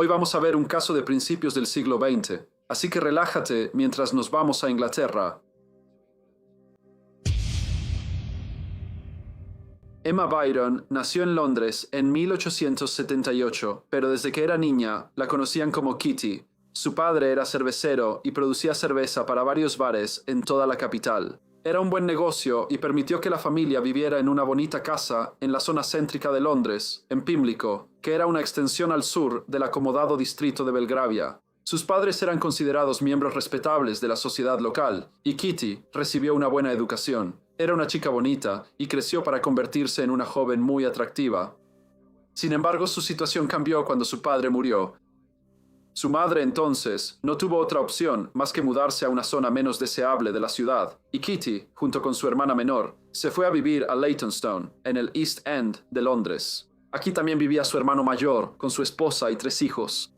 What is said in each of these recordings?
Hoy vamos a ver un caso de principios del siglo XX, así que relájate mientras nos vamos a Inglaterra. Emma Byron nació en Londres en 1878, pero desde que era niña la conocían como Kitty. Su padre era cervecero y producía cerveza para varios bares en toda la capital. Era un buen negocio y permitió que la familia viviera en una bonita casa en la zona céntrica de Londres, en Pimlico, que era una extensión al sur del acomodado distrito de Belgravia. Sus padres eran considerados miembros respetables de la sociedad local, y Kitty recibió una buena educación. Era una chica bonita y creció para convertirse en una joven muy atractiva. Sin embargo, su situación cambió cuando su padre murió. Su madre entonces no tuvo otra opción más que mudarse a una zona menos deseable de la ciudad, y Kitty, junto con su hermana menor, se fue a vivir a Leytonstone, en el East End de Londres. Aquí también vivía su hermano mayor, con su esposa y 3 hijos.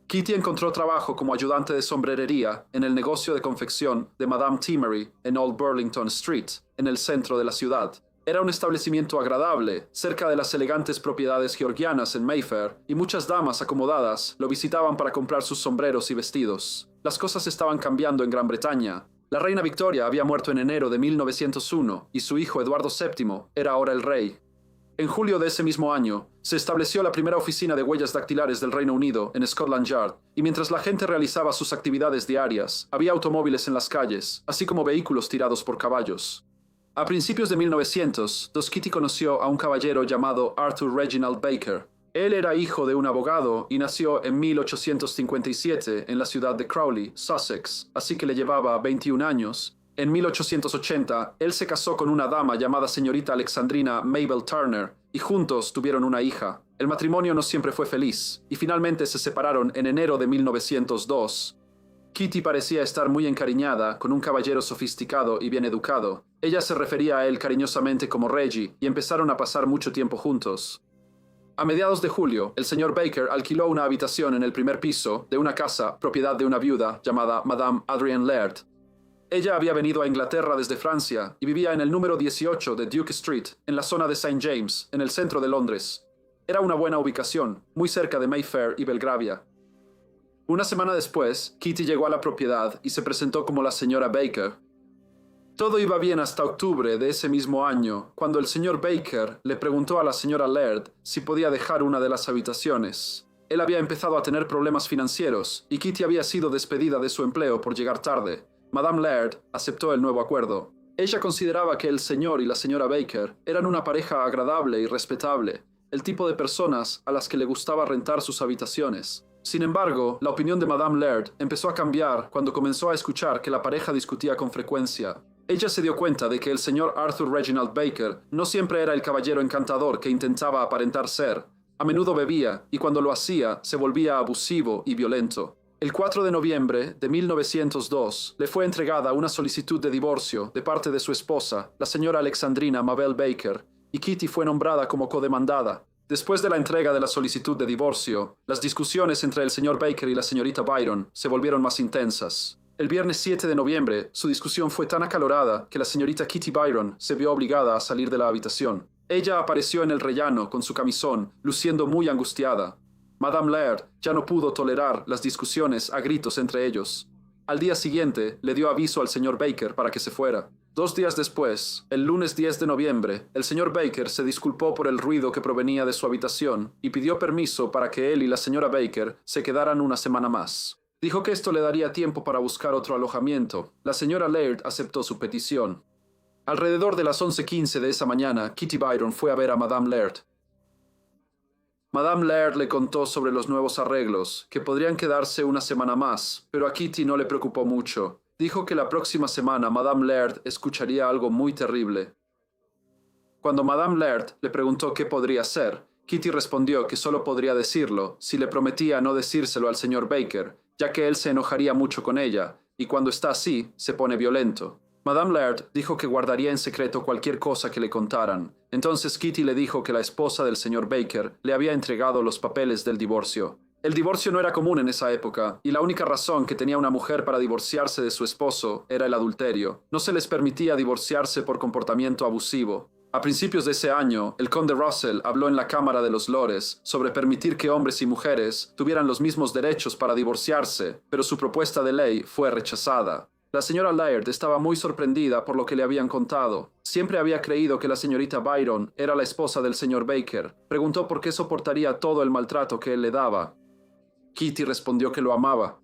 Kitty encontró trabajo como ayudante de sombrerería en el negocio de confección de Madame Timery en Old Burlington Street, en el centro de la ciudad. Era un establecimiento agradable, cerca de las elegantes propiedades georgianas en Mayfair, y muchas damas acomodadas lo visitaban para comprar sus sombreros y vestidos. Las cosas estaban cambiando en Gran Bretaña. La reina Victoria había muerto en enero de 1901 y su hijo Eduardo VII era ahora el rey. En julio de ese mismo año, se estableció la primera oficina de huellas dactilares del Reino Unido en Scotland Yard, y mientras la gente realizaba sus actividades diarias, había automóviles en las calles, así como vehículos tirados por caballos. A principios de 1900, Kitty conoció a un caballero llamado Arthur Reginald Baker. Él era hijo de un abogado y nació en 1857 en la ciudad de Crowley, Sussex, así que le llevaba 21 años. En 1880, él se casó con una dama llamada señorita Alexandrina Mabel Turner, y juntos tuvieron una hija. El matrimonio no siempre fue feliz, y finalmente se separaron en enero de 1902. Kitty parecía estar muy encariñada con un caballero sofisticado y bien educado. Ella se refería a él cariñosamente como Reggie, y empezaron a pasar mucho tiempo juntos. A mediados de julio, el señor Baker alquiló una habitación en el primer piso de una casa propiedad de una viuda llamada Madame Adrienne Laird. Ella había venido a Inglaterra desde Francia y vivía en el número 18 de Duke Street, en la zona de St. James, en el centro de Londres. Era una buena ubicación, muy cerca de Mayfair y Belgravia. Una semana después, Kitty llegó a la propiedad y se presentó como la señora Baker. Todo iba bien hasta octubre de ese mismo año, cuando el señor Baker le preguntó a la señora Laird si podía dejar una de las habitaciones. Él había empezado a tener problemas financieros y Kitty había sido despedida de su empleo por llegar tarde. Madame Laird aceptó el nuevo acuerdo. Ella consideraba que el señor y la señora Baker eran una pareja agradable y respetable, el tipo de personas a las que le gustaba rentar sus habitaciones. Sin embargo, la opinión de Madame Laird empezó a cambiar cuando comenzó a escuchar que la pareja discutía con frecuencia. Ella se dio cuenta de que el señor Arthur Reginald Baker no siempre era el caballero encantador que intentaba aparentar ser. A menudo bebía y cuando lo hacía se volvía abusivo y violento. El 4 de noviembre de 1902 le fue entregada una solicitud de divorcio de parte de su esposa, la señora Alexandrina Mabel Baker, y Kitty fue nombrada como codemandada. Después de la entrega de la solicitud de divorcio, las discusiones entre el señor Baker y la señorita Byron se volvieron más intensas. El viernes 7 de noviembre, su discusión fue tan acalorada que la señorita Kitty Byron se vio obligada a salir de la habitación. Ella apareció en el rellano con su camisón, luciendo muy angustiada. Madame Laird ya no pudo tolerar las discusiones a gritos entre ellos. Al día siguiente, le dio aviso al señor Baker para que se fuera. 2 días después, el lunes 10 de noviembre, el señor Baker se disculpó por el ruido que provenía de su habitación y pidió permiso para que él y la señora Baker se quedaran una semana más. Dijo que esto le daría tiempo para buscar otro alojamiento. La señora Laird aceptó su petición. Alrededor de las 11:15 de esa mañana, Kitty Byron fue a ver a Madame Laird. Madame Laird le contó sobre los nuevos arreglos, que podrían quedarse una semana más, pero a Kitty no le preocupó mucho. Dijo que la próxima semana Madame Laird escucharía algo muy terrible. Cuando Madame Laird le preguntó qué podría ser, Kitty respondió que solo podría decirlo si le prometía no decírselo al señor Baker, ya que él se enojaría mucho con ella, y cuando está así, se pone violento. Madame Laird dijo que guardaría en secreto cualquier cosa que le contaran. Entonces Kitty le dijo que la esposa del señor Baker le había entregado los papeles del divorcio. El divorcio no era común en esa época, y la única razón que tenía una mujer para divorciarse de su esposo era el adulterio. No se les permitía divorciarse por comportamiento abusivo. A principios de ese año, el conde Russell habló en la Cámara de los Lores sobre permitir que hombres y mujeres tuvieran los mismos derechos para divorciarse, pero su propuesta de ley fue rechazada. La señora Laird estaba muy sorprendida por lo que le habían contado. Siempre había creído que la señorita Byron era la esposa del señor Baker. Preguntó por qué soportaría todo el maltrato que él le daba. Kitty respondió que lo amaba.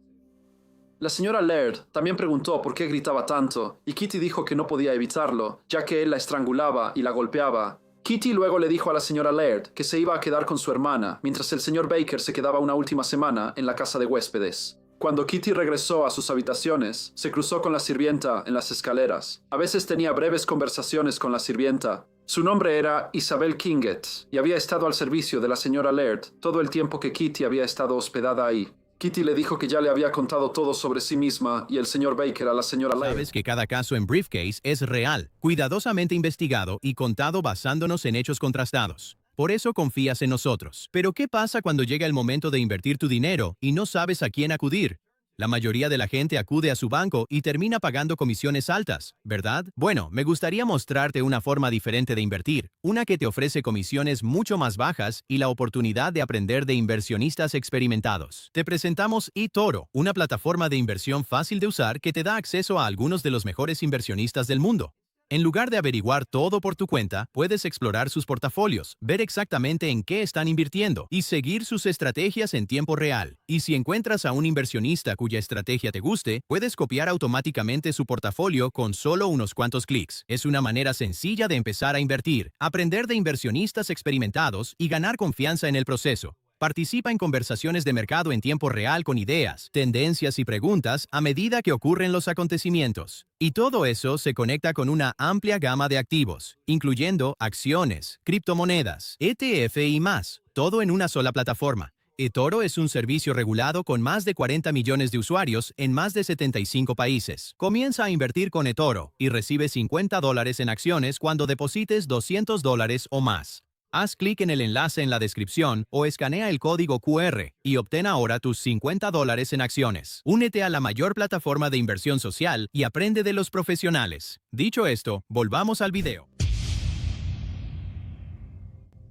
La señora Laird también preguntó por qué gritaba tanto, y Kitty dijo que no podía evitarlo, ya que él la estrangulaba y la golpeaba. Kitty luego le dijo a la señora Laird que se iba a quedar con su hermana, mientras el señor Baker se quedaba una última semana en la casa de huéspedes. Cuando Kitty regresó a sus habitaciones, se cruzó con la sirvienta en las escaleras. A veces tenía breves conversaciones con la sirvienta. Su nombre era Isabel Kinget, y había estado al servicio de la señora Laird todo el tiempo que Kitty había estado hospedada ahí. Kitty le dijo que ya le había contado todo sobre sí misma y el señor Baker a la señora Laird. Sabes que cada caso en Briefcase es real, cuidadosamente investigado y contado basándonos en hechos contrastados. Por eso confías en nosotros. Pero ¿qué pasa cuando llega el momento de invertir tu dinero y no sabes a quién acudir? La mayoría de la gente acude a su banco y termina pagando comisiones altas, ¿verdad? Bueno, me gustaría mostrarte una forma diferente de invertir, una que te ofrece comisiones mucho más bajas y la oportunidad de aprender de inversionistas experimentados. Te presentamos eToro, una plataforma de inversión fácil de usar que te da acceso a algunos de los mejores inversionistas del mundo. En lugar de averiguar todo por tu cuenta, puedes explorar sus portafolios, ver exactamente en qué están invirtiendo y seguir sus estrategias en tiempo real. Y si encuentras a un inversionista cuya estrategia te guste, puedes copiar automáticamente su portafolio con solo unos cuantos clics. Es una manera sencilla de empezar a invertir, aprender de inversionistas experimentados y ganar confianza en el proceso. Participa en conversaciones de mercado en tiempo real con ideas, tendencias y preguntas a medida que ocurren los acontecimientos. Y todo eso se conecta con una amplia gama de activos, incluyendo acciones, criptomonedas, ETF y más, todo en una sola plataforma. eToro es un servicio regulado con más de 40 millones de usuarios en más de 75 países. Comienza a invertir con eToro y recibe $50 en acciones cuando deposites $200 o más. Haz clic en el enlace en la descripción o escanea el código QR y obtén ahora tus $50 en acciones. Únete a la mayor plataforma de inversión social y aprende de los profesionales. Dicho esto, volvamos al video.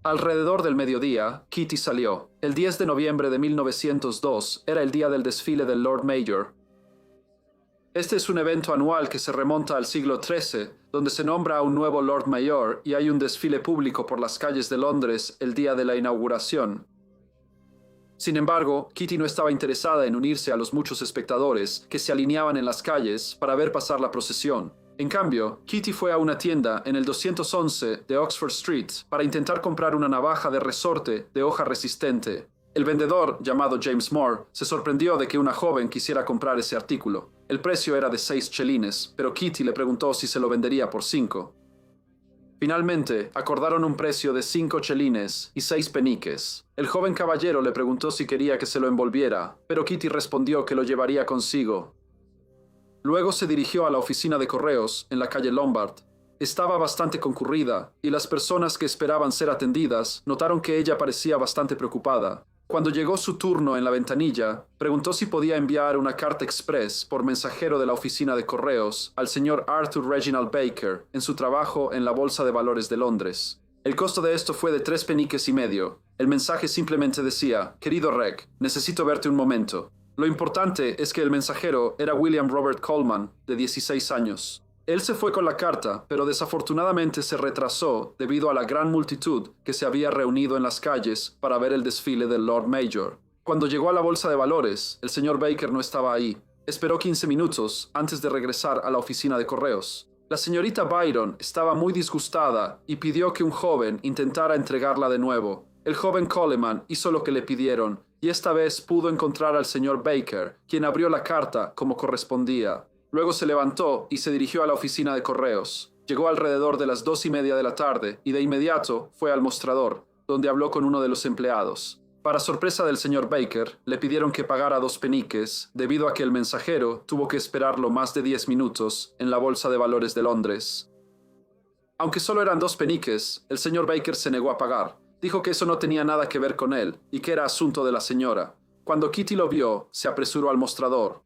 Alrededor del mediodía, Kitty salió. El 10 de noviembre de 1902 era el día del desfile del Lord Mayor. Este es un evento anual que se remonta al siglo XIII, donde se nombra a un nuevo Lord Mayor y hay un desfile público por las calles de Londres el día de la inauguración. Sin embargo, Kitty no estaba interesada en unirse a los muchos espectadores que se alineaban en las calles para ver pasar la procesión. En cambio, Kitty fue a una tienda en el 211 de Oxford Street para intentar comprar una navaja de resorte de hoja resistente. El vendedor, llamado James Moore, se sorprendió de que una joven quisiera comprar ese artículo. El precio era de 6 chelines, pero Kitty le preguntó si se lo vendería por 5. Finalmente, acordaron un precio de 5 chelines y 6 peniques. El joven caballero le preguntó si quería que se lo envolviera, pero Kitty respondió que lo llevaría consigo. Luego se dirigió a la oficina de correos en la calle Lombard. Estaba bastante concurrida, y las personas que esperaban ser atendidas notaron que ella parecía bastante preocupada. Cuando llegó su turno en la ventanilla, preguntó si podía enviar una carta express por mensajero de la oficina de correos al señor Arthur Reginald Baker en su trabajo en la Bolsa de Valores de Londres. El costo de esto fue de 3 peniques y medio. El mensaje simplemente decía: «Querido Reg, necesito verte un momento». Lo importante es que el mensajero era William Robert Coleman, de 16 años. Él se fue con la carta, pero desafortunadamente se retrasó debido a la gran multitud que se había reunido en las calles para ver el desfile del Lord Mayor. Cuando llegó a la bolsa de valores, el señor Baker no estaba ahí. Esperó 15 minutos antes de regresar a la oficina de correos. La señorita Byron estaba muy disgustada y pidió que un joven intentara entregarla de nuevo. El joven Coleman hizo lo que le pidieron y esta vez pudo encontrar al señor Baker, quien abrió la carta como correspondía. Luego se levantó y se dirigió a la oficina de correos. Llegó alrededor de las 2:30 de la tarde y de inmediato fue al mostrador, donde habló con uno de los empleados. Para sorpresa del señor Baker, le pidieron que pagara 2 peniques debido a que el mensajero tuvo que esperarlo más de 10 minutos en la Bolsa de Valores de Londres. Aunque solo eran 2 peniques, el señor Baker se negó a pagar. Dijo que eso no tenía nada que ver con él y que era asunto de la señora. Cuando Kitty lo vio, se apresuró al mostrador.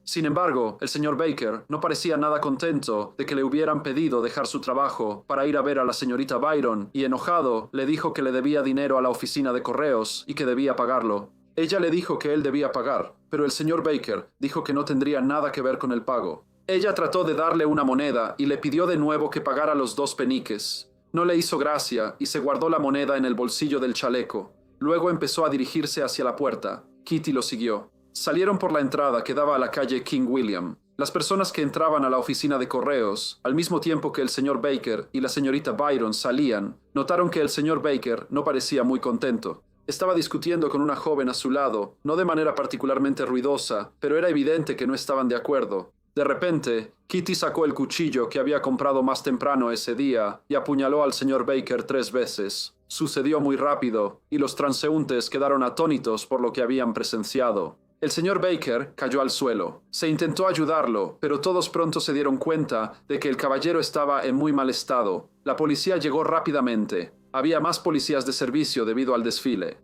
Sin embargo, el señor Baker no parecía nada contento de que le hubieran pedido dejar su trabajo para ir a ver a la señorita Byron y enojado le dijo que le debía dinero a la oficina de correos y que debía pagarlo. Ella le dijo que él debía pagar, pero el señor Baker dijo que no tendría nada que ver con el pago. Ella trató de darle una moneda y le pidió de nuevo que pagara los 2 peniques. No le hizo gracia y se guardó la moneda en el bolsillo del chaleco. Luego empezó a dirigirse hacia la puerta. Kitty lo siguió. Salieron por la entrada que daba a la calle King William. Las personas que entraban a la oficina de correos, al mismo tiempo que el señor Baker y la señorita Byron salían, notaron que el señor Baker no parecía muy contento. Estaba discutiendo con una joven a su lado, no de manera particularmente ruidosa, pero era evidente que no estaban de acuerdo. De repente, Kitty sacó el cuchillo que había comprado más temprano ese día y apuñaló al señor Baker 3 veces. Sucedió muy rápido, y los transeúntes quedaron atónitos por lo que habían presenciado. El señor Baker cayó al suelo. Se intentó ayudarlo, pero todos pronto se dieron cuenta de que el caballero estaba en muy mal estado. La policía llegó rápidamente. Había más policías de servicio debido al desfile.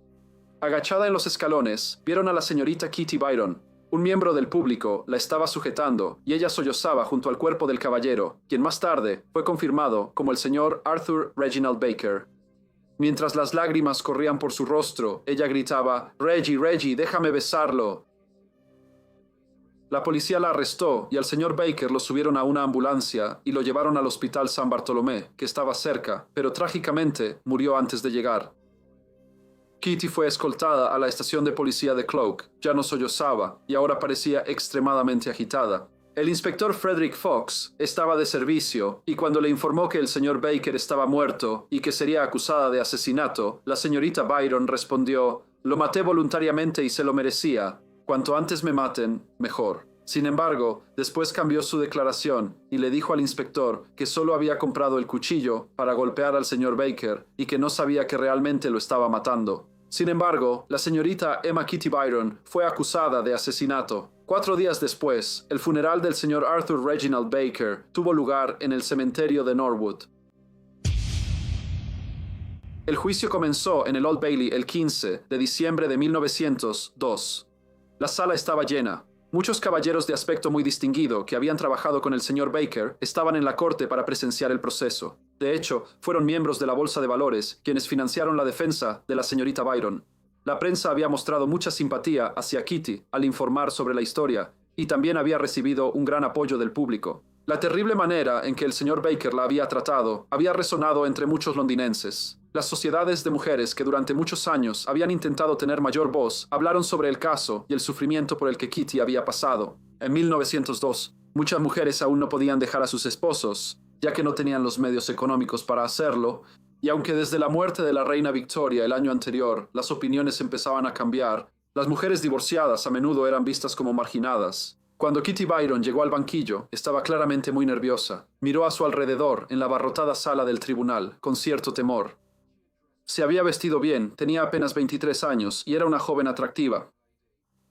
Agachada en los escalones, vieron a la señorita Kitty Byron. Un miembro del público la estaba sujetando y ella sollozaba junto al cuerpo del caballero, quien más tarde fue confirmado como el señor Arthur Reginald Baker. Mientras las lágrimas corrían por su rostro, ella gritaba, «Reggie, Reggie, déjame besarlo». La policía la arrestó y al señor Baker lo subieron a una ambulancia y lo llevaron al hospital San Bartolomé, que estaba cerca, pero trágicamente murió antes de llegar. Kitty fue escoltada a la estación de policía de Cloak. Ya no sollozaba y ahora parecía extremadamente agitada. El inspector Frederick Fox estaba de servicio y cuando le informó que el señor Baker estaba muerto y que sería acusada de asesinato, la señorita Byron respondió, «Lo maté voluntariamente y se lo merecía. Cuanto antes me maten, mejor». Sin embargo, después cambió su declaración y le dijo al inspector que solo había comprado el cuchillo para golpear al señor Baker y que no sabía que realmente lo estaba matando. Sin embargo, la señorita Emma Kitty Byron fue acusada de asesinato. 4 días después, el funeral del señor Arthur Reginald Baker tuvo lugar en el cementerio de Norwood. El juicio comenzó en el Old Bailey el 15 de diciembre de 1902. La sala estaba llena. Muchos caballeros de aspecto muy distinguido que habían trabajado con el señor Baker estaban en la corte para presenciar el proceso. De hecho, fueron miembros de la Bolsa de Valores quienes financiaron la defensa de la señorita Byron. La prensa había mostrado mucha simpatía hacia Kitty al informar sobre la historia y también había recibido un gran apoyo del público. La terrible manera en que el señor Baker la había tratado había resonado entre muchos londinenses. Las sociedades de mujeres que durante muchos años habían intentado tener mayor voz hablaron sobre el caso y el sufrimiento por el que Kitty había pasado. En 1902, muchas mujeres aún no podían dejar a sus esposos, ya que no tenían los medios económicos para hacerlo, y aunque desde la muerte de la reina Victoria el año anterior las opiniones empezaban a cambiar, las mujeres divorciadas a menudo eran vistas como marginadas. Cuando Kitty Byron llegó al banquillo, estaba claramente muy nerviosa. Miró a su alrededor en la abarrotada sala del tribunal, con cierto temor. Se había vestido bien, tenía apenas 23 años y era una joven atractiva.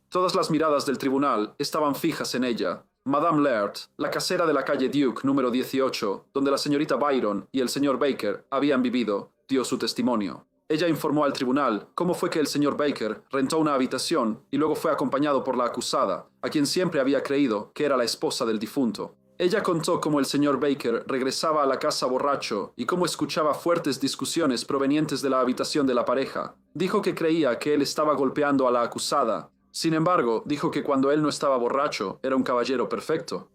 Todas las miradas del tribunal estaban fijas en ella. Madame Laird, la casera de la calle Duke número 18, donde la señorita Byron y el señor Baker habían vivido, dio su testimonio. Ella informó al tribunal cómo fue que el señor Baker rentó una habitación y luego fue acompañado por la acusada, a quien siempre había creído que era la esposa del difunto. Ella contó cómo el señor Baker regresaba a la casa borracho y cómo escuchaba fuertes discusiones provenientes de la habitación de la pareja. Dijo que creía que él estaba golpeando a la acusada. Sin embargo, dijo que cuando él no estaba borracho, era un caballero perfecto.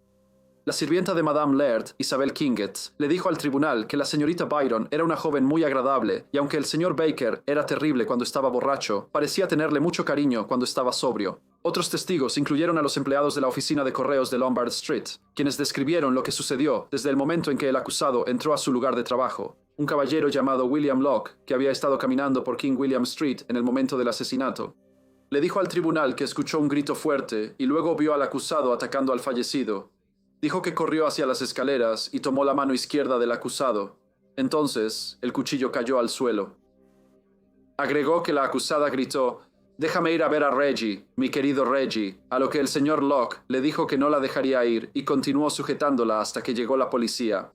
La sirvienta de Madame Laird, Isabel Kinget, le dijo al tribunal que la señorita Byron era una joven muy agradable y aunque el señor Baker era terrible cuando estaba borracho, parecía tenerle mucho cariño cuando estaba sobrio. Otros testigos incluyeron a los empleados de la oficina de correos de Lombard Street, quienes describieron lo que sucedió desde el momento en que el acusado entró a su lugar de trabajo. Un caballero llamado William Locke, que había estado caminando por King William Street en el momento del asesinato, le dijo al tribunal que escuchó un grito fuerte y luego vio al acusado atacando al fallecido. Dijo que corrió hacia las escaleras y tomó la mano izquierda del acusado. Entonces, el cuchillo cayó al suelo. Agregó que la acusada gritó, «Déjame ir a ver a Reggie, mi querido Reggie», a lo que el señor Locke le dijo que no la dejaría ir y continuó sujetándola hasta que llegó la policía.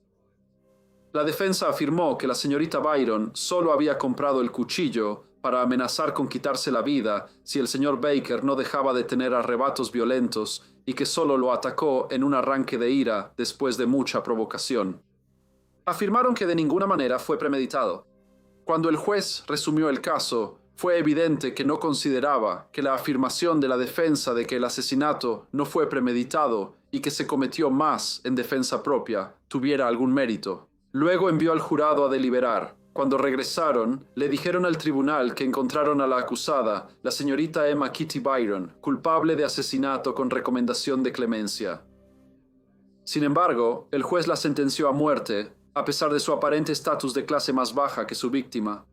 La defensa afirmó que la señorita Byron solo había comprado el cuchillo para amenazar con quitarse la vida si el señor Baker no dejaba de tener arrebatos violentos y que solo lo atacó en un arranque de ira después de mucha provocación. Afirmaron que de ninguna manera fue premeditado. Cuando el juez resumió el caso, fue evidente que no consideraba que la afirmación de la defensa de que el asesinato no fue premeditado y que se cometió más en defensa propia tuviera algún mérito. Luego envió al jurado a deliberar. Cuando regresaron, le dijeron al tribunal que encontraron a la acusada, la señorita Emma Kitty Byron, culpable de asesinato con recomendación de clemencia. Sin embargo, el juez la sentenció a muerte, a pesar de su aparente estatus de clase más baja que su víctima.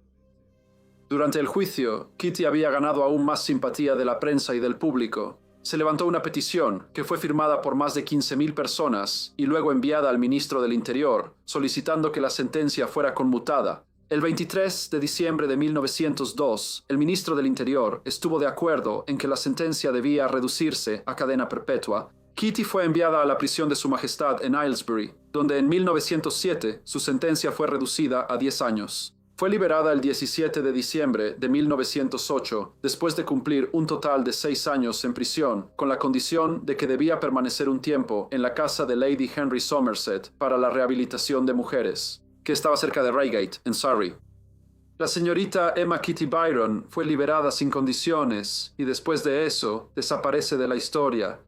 Durante el juicio, Kitty había ganado aún más simpatía de la prensa y del público. Se levantó una petición que fue firmada por más de 15,000 personas y luego enviada al ministro del Interior, solicitando que la sentencia fuera conmutada. El 23 de diciembre de 1902, el ministro del Interior estuvo de acuerdo en que la sentencia debía reducirse a cadena perpetua. Kitty fue enviada a la prisión de Su Majestad en Aylesbury, donde en 1907 su sentencia fue reducida a 10 años. Fue liberada el 17 de diciembre de 1908, después de cumplir un total de 6 años en prisión, con la condición de que debía permanecer un tiempo en la casa de Lady Henry Somerset para la rehabilitación de mujeres, que estaba cerca de Reigate, en Surrey. La señorita Emma Kitty Byron fue liberada sin condiciones y después de eso desaparece de la historia.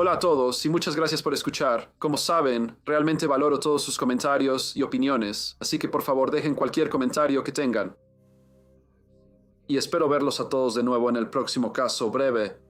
Hola a todos y muchas gracias por escuchar. Como saben, realmente valoro todos sus comentarios y opiniones, así que por favor dejen cualquier comentario que tengan. Y espero verlos a todos de nuevo en el próximo caso breve